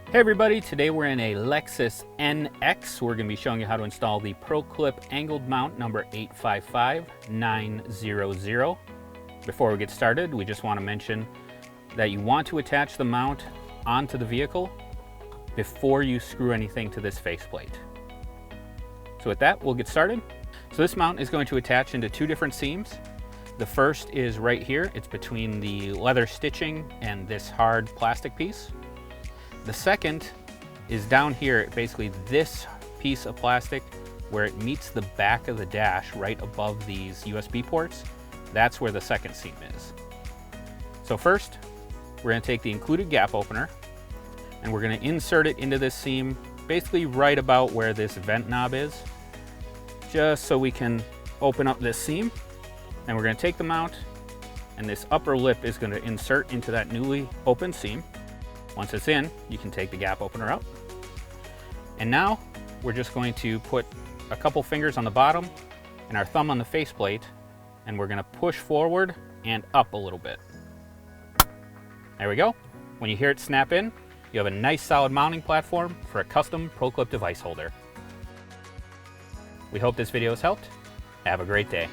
Hey everybody, today we're in a Lexus NX. We're going to be showing you how to install the ProClip angled mount number 855900. Before we get started, we just want to mention that you want to attach the mount onto the vehicle before you screw anything to this faceplate. So with that, we'll get started. So this mount is going to attach into two different seams. The first is right here. It's between the leather stitching and this hard plastic piece. The second is down here, basically this piece of plastic where it meets the back of the dash right above these USB ports. That's where the second seam is. So first, we're going to take the included gap opener and we're going to insert it into this seam, basically right about where this vent knob is, just so we can open up this seam. And we're going to take the mount, and this upper lip is going to insert into that newly opened seam. Once it's in, you can take the gap opener out. And now we're just going to put a couple fingers on the bottom and our thumb on the faceplate, and we're going to push forward and up a little bit. There we go. When you hear it snap in, you have a nice solid mounting platform for a custom ProClip device holder. We hope this video has helped. Have a great day.